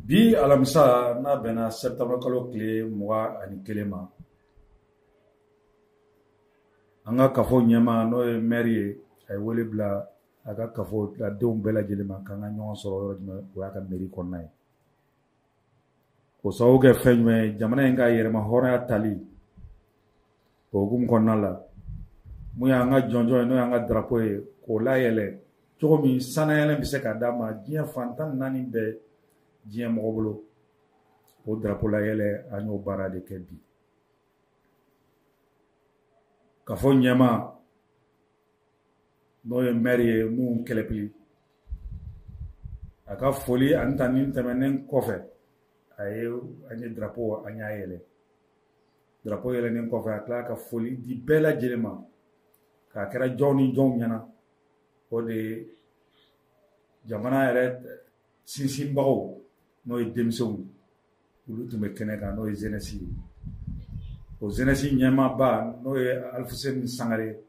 Bi alamisa n'a bɛnna septembre kalo tile 21 ma an ka kafo ɲɛma n'o ye maire ye a ye wele bila a ka kafo la denw bɛɛ lajɛlen ma k'an ka ɲɔgɔn sɔrɔ yɔrɔ jumɛn o y'a ka mairie kɔnɔna ye o sababu kɛ fɛn jumɛn ye jamana in ka yɛrɛma hɔrɔnya tali o hukumu kɔnɔna la mun y'an ka jɔnjɔn ye n'o y'an ka drapeau ye k'o layɛlɛ cogo min sanayɛlɛn bɛ se ka d'a ma diɲɛ fan 14 bɛɛ diɲɛ mɔgɔ bolo o drapeau layɛlɛ an y'o baara de kɛ bi kafo ɲɛma n'o ye maire ye mun kɛlɛpili a ka foli ani tani tɛmɛnen kɔfɛ an ye drapeau an y'a yɛlɛ drapeau yɛlɛnen kɔfɛ a tila ka foli di bɛɛ lajɛlen ma k'a kɛra jɔn ni jɔnw ɲɛna o de ye jamana yɛrɛ sinsinbagaw n'o ye denmisɛnw olu tun bɛ kɛnɛ kan n'o ye jeunesse ye o jeunesse ɲɛmaaba n'o ye Alfuseni Sangare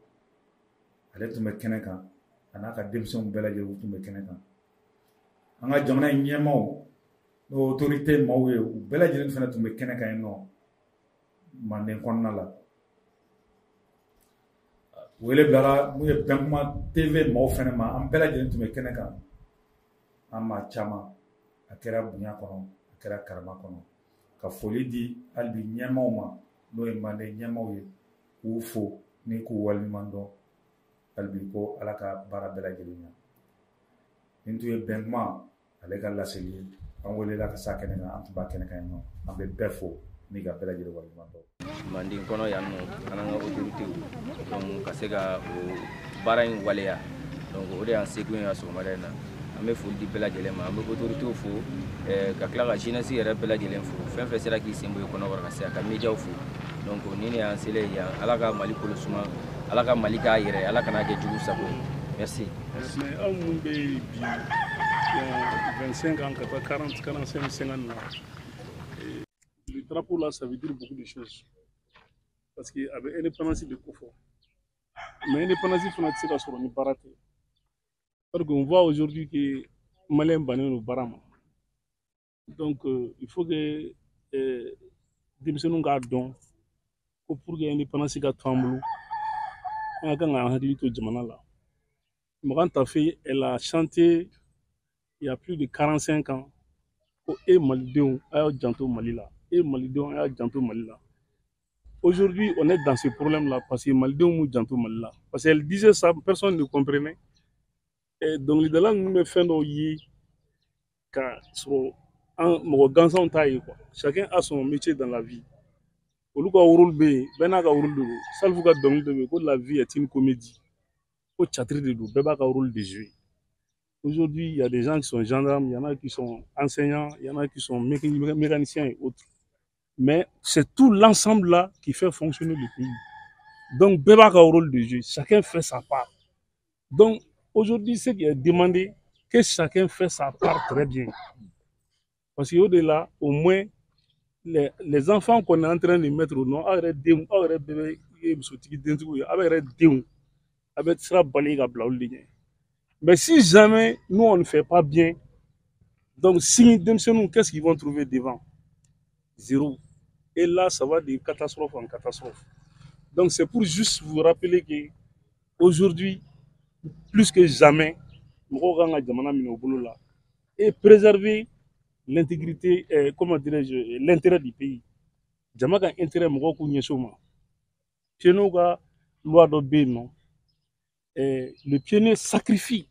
ale tun bɛ kɛnɛ kan a n'a ka denmisɛnw bɛɛ lajɛlen tun bɛ kɛnɛ kan an ka jamana in ɲɛmaaw n'o autorité maaw ye u bɛɛ lajɛlen fana tun bɛ kɛnɛ kan yen nɔ Manden kɔnɔna la wele bilara mun ye Bɛnkuma TV maaw fana ma an bɛɛ lajɛlen tun bɛ kɛnɛ kan an maa caman a kɛra bonya kɔnɔ a kɛra karama kɔnɔ ka foli di hali bi ɲɛmaaw ma n'o ye Manden ɲɛmaaw ye k'u fo ni k'u waleɲuman dɔn hali bi ko Ala ka baara bɛɛ lajɛlen ɲɛ nin tun ye Bɛnkuma ale ka laseli ye an welela ka s'a kɛnɛ kan an tun b'a kɛnɛ kan yen nɔ an bɛ bɛɛ fo ni ka bɛɛ lajɛlen waleɲuman dɔn Manden kɔnɔ yan nɔ an ka autorité donc ka se ka o baara in waleya donc o de y'an seko ye sɔgɔmada in na an bɛ foli di bɛɛ lajɛlen ma an bɛ autorité fo ka tila ka jeunesse yɛrɛ bɛɛ lajɛlen fo fɛn fɛn sera k'i sen bɔ i kɔnɔbara ka se a ka médiaw fo donc ni ne y'an selen yan Ala ka Mali kolo suma Ala ka Mali k'a yɛrɛ Ala kana kɛ jugu sago ye merci. Mais aw mun bɛ bi 25 ans ka taa 40 45 50 na le drapeau là ça veut dire beaucoup de choses parce que avec indépendance de ko fɔ mais indépendance fana tɛ se ka sɔrɔ ni baara tɛ parce qu'on voit aujourd'hui que Malien bannen don baara ma donc il faut que denmisɛnninw k'a dɔn ko pour que indépendance ka to an bolo an ka kan k'an hakili to jamana la Magan Tafe elle a chanté il y a plus de 45 ans ko e malidenw a y'aw janto Mali la et malidenw a y'aw janto Mali la. Aujourd'hui, on est dans ce problème-là parce que malidenw m'u janto Mali la. Parce qu'elle disait ça, personne ne comprenait. Et donc, les gens nous fait nos yeux car chacun a son métier dans la vie. Olu ka rôle be bɛɛ n'a ka rôle de don Salfu ka dɔnkili dɔ bɛ yen ko la vie est une comédie ko catiri de don bɛɛ b'a ka rôle de jouer. Aujourd'hui, il y a des gens qui sont gendarmes, il y en a qui sont enseignants, il y en a qui sont mécaniciens et autres. Mais c'est tout l'ensemble-là qui fait fonctionner le pays. Donc, bɛɛ b'a ka rôle de jeu, chacun fait sa part. Donc, aujourd'hui, ce qui est demandé, que chacun fait sa part très bien. Parce qu'au-delà, au moins, les enfants qu'on est en train de mettre au nom, mais si jamais nous on ne fait pas bien, donc si nous, qu'est-ce qu'ils vont trouver devant? Zéro. Et là, ça va de catastrophe en catastrophe. Donc c'est pour juste vous rappeler que aujourd'hui, plus que jamais, et préserver l'intégrité, comment dirais-je, l'intérêt du pays. Jamaica intérêt Moko Nyesoma. Pienoga, loi de non. Le pionnier sacrifie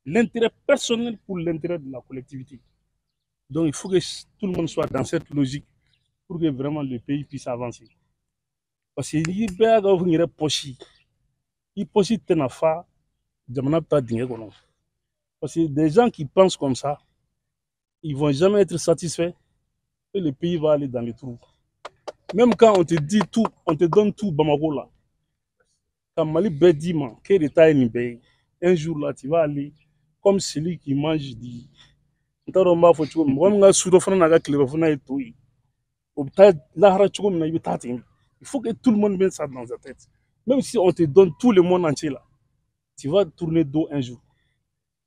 l'intérêt personnel pour l'intérêt de la collectivité. Donc il faut que tout le monde soit dans cette logique pour que vraiment le pays puisse avancer. Parce que il y a des poches, il poche tenafa, jamana pas dingue. Parce que des gens qui pensent comme ça, ils vont jamais être satisfaits et le pays va aller dans les trous. Même quand on te dit tout, on te donne tout Bamako là. Quand Mali dit que l'État est pays, un jour là tu vas aller comme celui qui mange du. Il faut que tout le monde mette ça dans sa tête. Même si on te donne tout le monde entier là, tu vas tourner dos un jour.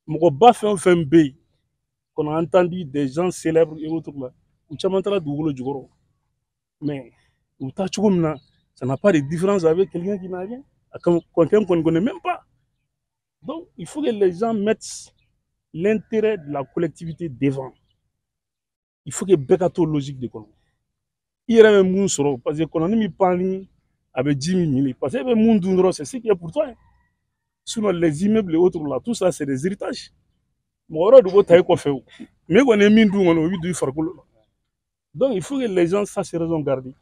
Mon bas fait un qu'on a entendu des gens célèbres et autres là, ou Chamantala Dougolo Djugoro. Mais ça n'a pas de différence avec quelqu'un qui n'a rien, quelqu'un qu'on ne connaît même pas. Donc, il faut que les gens mettent l'intérêt de la collectivité devant. Il faut que Bekato logique de quoi. Il y a un monde sur parce que quand on a parlé avec 10 000, parce que le monde c'est ce qu'il y a pour toi. Sinon, les immeubles et autres là, tout ça, c'est des héritages. Donc, il faut que les gens sachent raison garder.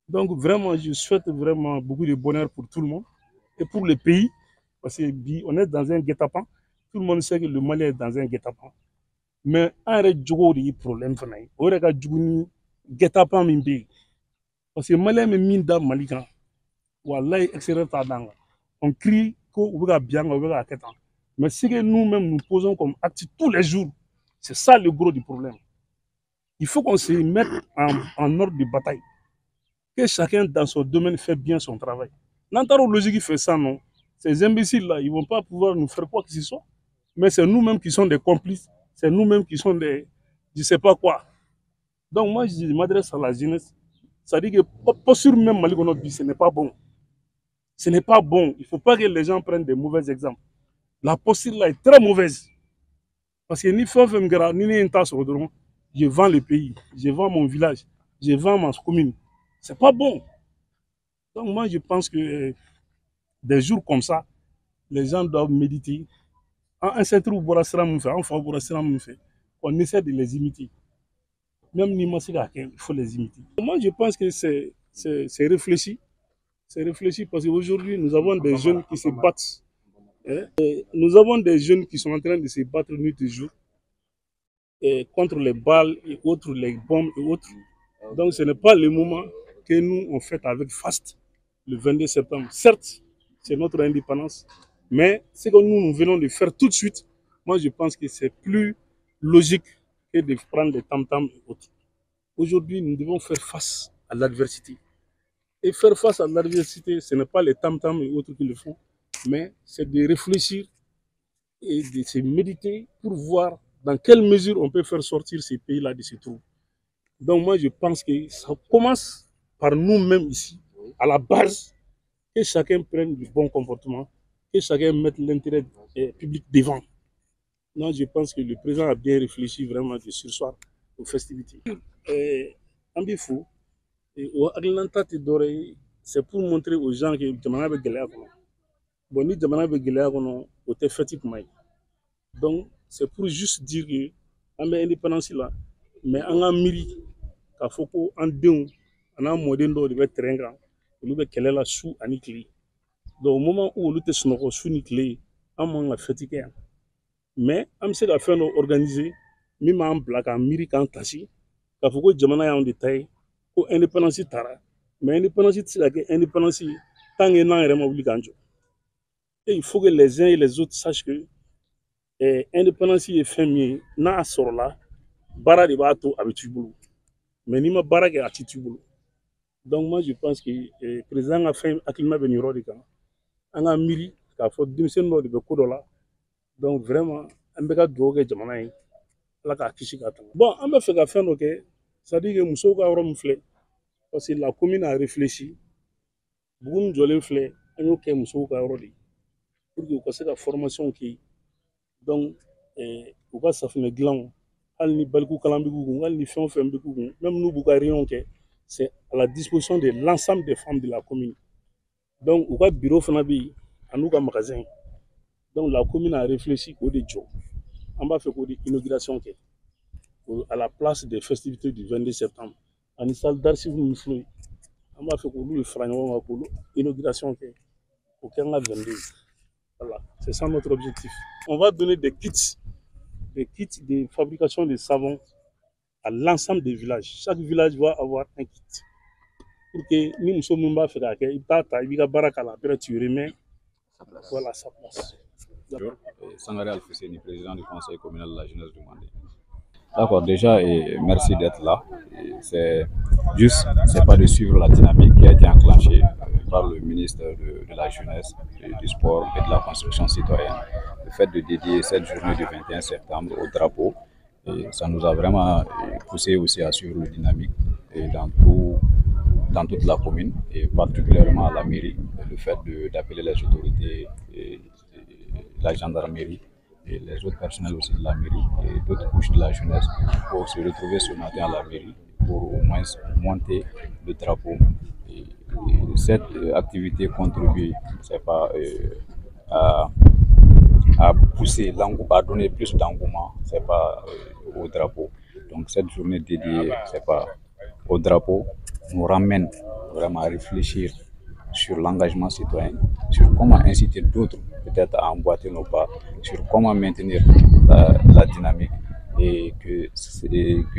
Donc, vraiment, je souhaite vraiment beaucoup de bonheur pour tout le monde et pour le pays. Parce qu'on est dans un guet-apens. Tout le monde sait que le Mali est dans un guet-apens. Mais un problème, on a un guet-apens. Parce que le Mali est mis dans le Mali. On crie qu'on va bien, on va bien. Mais ce que nous-mêmes nous posons comme acte tous les jours, c'est ça le gros du problème. Il faut qu'on se mette en ordre de bataille. Que chacun dans son domaine fait bien son travail. L'antaro logique qui fait ça, non. Ces imbéciles-là, ils ne vont pas pouvoir nous faire quoi que ce soit. Mais c'est nous-mêmes qui sommes des complices. C'est nous-mêmes qui sommes des... je ne sais pas quoi. Donc moi, je m'adresse à la jeunesse. Ça dit que pas sûr même Mali Gonobi, ce n'est pas bon. Ce n'est pas bon. Il ne faut pas que les gens prennent des mauvais exemples. La posture là est très mauvaise. Parce que ni Fofem Gara, ni Nta Sodron, je vends le pays, je vends mon village, je vends ma commune. C'est pas bon. Donc moi, je pense que des jours comme ça, les gens doivent méditer. Un certain nombre on essaie de les imiter. Même Nimasika, il faut les imiter. Moi, je pense que c'est réfléchi. C'est réfléchi parce qu'aujourd'hui, nous avons des jeunes qui se battent. Nous avons des jeunes qui sont en train de se battre nuit et jour contre les balles et autres, les bombes et autres. Donc ce n'est pas le moment que nous on fête avec faste le 22 septembre. Certes, c'est notre indépendance, mais ce que nous venons de faire tout de suite, moi je pense que c'est plus logique que de prendre des tam-tams et autres. Aujourd'hui, nous devons faire face à l'adversité. Et faire face à l'adversité, ce n'est pas les tam-tams et autres qui le font, mais c'est de réfléchir et de se méditer pour voir dans quelle mesure on peut faire sortir ces pays-là de ces trous. Donc moi, je pense que ça commence par nous-mêmes ici, à la base, que chacun prenne du bon comportement, que chacun mette l'intérêt public devant. Non, je pense que le président a bien réfléchi vraiment de ce soir aux festivités. Ambifou, c'est pour montrer aux gens que Jamana be Gelea kono. Bon, ni Jamana be Gelea kono, au te fêti kumaï. Donc, c'est pour juste dire que on a indépendance là, mais on a miri, qu'à Foko, en deux, on a un modèle de très grand, on a quelle est la sous à Nikli. Donc, au moment où on a été sous Nikli, on a fatigué. Mais, on s'est fait organiser, même en blague, en miri, en tassi, qu'à Foko, Jamana en détail, pour indépendance tara. Mais l'indépendance, c'est l'indépendance, tant qu'il y a un république. Et il faut que les uns et les autres sachent que l'indépendance est féminine, n'a sort là, bara de bateau avec Tubulu. Mais ni ma bara qui a Tubulu. Donc moi je pense que le président a fait un climat bénirant de camp. On a miri, qu'il faut démissionner de beaucoup de là. Donc vraiment, on peut pas droguer Jamana. Bon, on va faire la fin, ok. Ça dit que Moussa Gawarom flé. Parce que la commune a réfléchi. Beaucoup de flé, on a fait Moussa Gawarom. Pour que vous fassiez la formation qui. Donc, on va s'afficher le gland. Al balkou kalambikou, al ni fion fembikou. Même nous, Bougarion, c'est à la disposition de l'ensemble des femmes de la commune. Donc, on va bureau Fanabi, à nous, un magasin. Donc, la commune a réfléchi au des jours. On va faire une inauguration à la place des festivités du 22 septembre. En salle d'archives, on va faire le fragment pour l'inauguration au 22. Voilà, c'est ça notre objectif. On va donner des kits de fabrication de savon à l'ensemble des villages. Chaque village va avoir un kit. Pour que nous sommes pas fait avec tu remets voilà sa place. Sangaré Al-Fousseni, président du conseil communal de la jeunesse du Mali. D'accord, déjà, et merci d'être là. C'est juste, c'est pas de suivre la dynamique qui a été enclenchée par le ministre de la Jeunesse, du Sport et de la Construction citoyenne. Le fait de dédier cette journée du 21 septembre au drapeau Et ça nous a vraiment poussé aussi à suivre le dynamique et dans toute la commune et particulièrement à la mairie. Le fait d'appeler les autorités, la gendarmerie et les autres personnels aussi de la mairie et d'autres couches de la jeunesse pour se retrouver ce matin à la mairie pour au moins monter le drapeau. Et cette activité contribue, c'est pas, à pousser, à donner plus d'engouement, c'est pas au drapeau. Donc cette journée dédiée, c'est pas au drapeau, nous ramène vraiment à réfléchir sur l'engagement citoyen, sur comment inciter d'autres peut-être à emboîter nos pas, sur comment maintenir la dynamique et que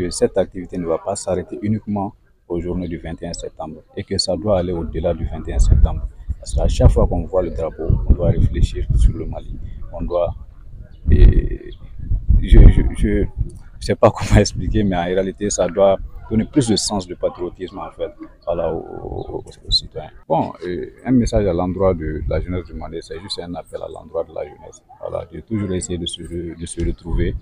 cette activité ne va pas s'arrêter uniquement aux journées du 21 septembre et que ça doit aller au-delà du 21 septembre. Parce qu'à chaque fois qu'on voit le drapeau, on doit réfléchir sur le Mali. On doit. Je sais pas comment expliquer, mais en réalité, ça doit donner plus de sens de patriotisme en fait voilà, aux citoyens. Bon, un message à l'endroit de la jeunesse du Mali, c'est juste un appel à l'endroit de la jeunesse. Voilà, de toujours essayer de se retrouver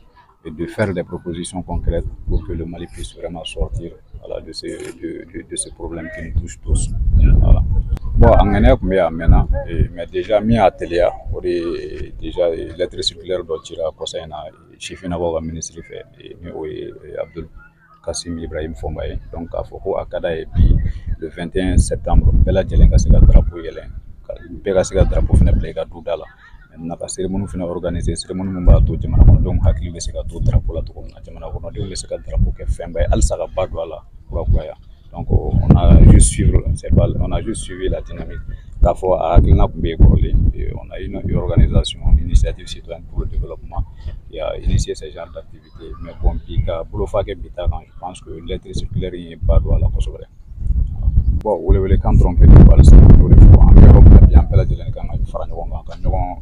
et de faire des propositions concrètes pour que le Mali puisse vraiment sortir voilà, de ce problème qui nous touche tous. Voilà. Bon, en Guinée, mais déjà mis à Téléa, déjà lettre circulaire d'Otira, Chifina Boga ministre fait, et Abdul Kassim Ibrahim Fombaye. Donc, à Foko, à Kada, et puis le 21 septembre, Bella Djelenga Sega Drapeau Yelen, Bella Sega Drapeau Feneblega Doudala. Naka cérémonie fana organisé cérémonie mun b'a to jamana kɔnɔdenw hakili bɛ se ka to drapeau la cogo min na jamana kɔnɔdenw bɛ se ka drapeau kɛ fɛnba ye halisa ka ba don a la kurakuraya donc on a juste suivi la dynamique k'a fɔ a hakilina tun bɛ kɔrɔlen on a une organisation initiative citoyenne pour le développement qui a initié ce genre d'activité mais bon bi ka bolofa kɛ bi ta kan je pense que lettre circulaire in ye ba don a la kosɛbɛ bon welewelekan dɔrɔn kɛ de halisa o de fɔ an bɛ yɔrɔ min na bi an bɛɛ lajɛlen kan ka fara ɲɔgɔn kan ka ɲɔgɔn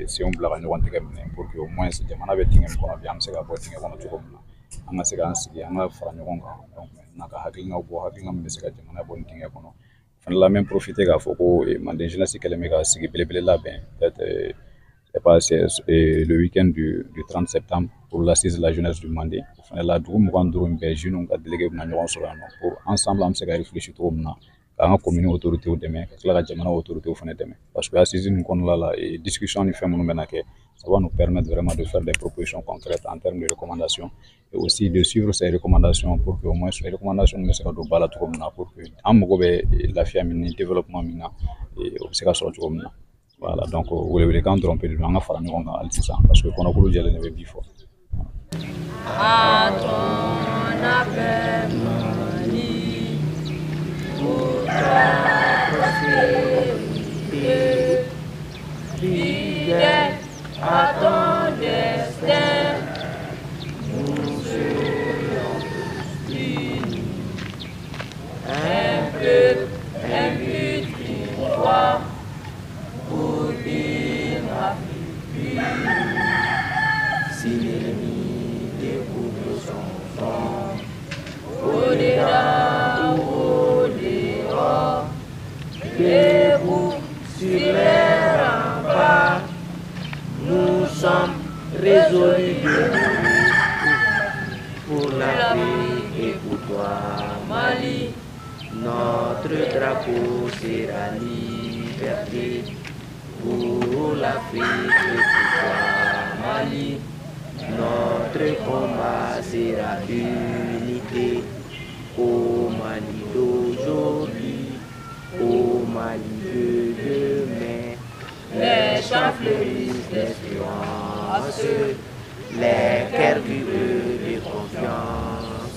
senw bila ka ɲɔgɔn tigɛ minɛ pour que au moins jamana bɛ dingɛ min kɔnɔ bi an bɛ se ka bɔ dingɛ kɔnɔ cogo min na an ka se k'an sigi an ka fara ɲɔgɔn kan donc n'a ka hakilinaw bɔ hakilina min bɛ se ka jamana bɔ nin dingɛ kɔnɔ fana la même profiter k'a fɔ ko Manden jeunesse kɛlen bɛ ka sigi belebele labɛn peut-être c'est le week-end du 30 septembre pour l'assise de la jeunesse du Manden o fana la dugu 25 bɛɛ jeunes ka délégué bɛna ɲɔgɔn sɔrɔ yan nɔ pour ensemble an bɛ se ka réfléchir cogo min na k'an ka commune autorités dɛmɛ ka tila ka jamana autorités fana dɛmɛ parce que assise nin kɔnɔna la discussion ni fɛn minnu bɛna kɛ ça va nous permettre vraiment de faire des propositions concrètes en termes de recommandations et aussi de suivre ces recommandations pour que au moins les recommandations bɛ se ka don ba la cogo min na pour que an mago bɛ lafiya min ni développement min na o bɛ se ka sɔrɔ cogo min na voilà donc welewelekan dɔrɔn pe de don an ka fara ɲɔgɔn kan hali sisan parce que kɔnɔkulu jɛlen de bɛ bi fɔ. Fidèle à ton destin, nous serons unis. Un peuple, un but, une foi, pour une Afrique unie. Si l'ennemi découvre son sang, au-delà, au-dehors, debout sur les remparts, nous sommes résolus de pour l'Afrique et pour toi, Mali. Notre drapeau sera liberté pour l'Afrique et pour toi, Mali. Notre combat sera unité au Mali d'aujourd'hui, au Mali de demain. Les champs fleurissent d'espérance, les cœurs vibrent de confiance.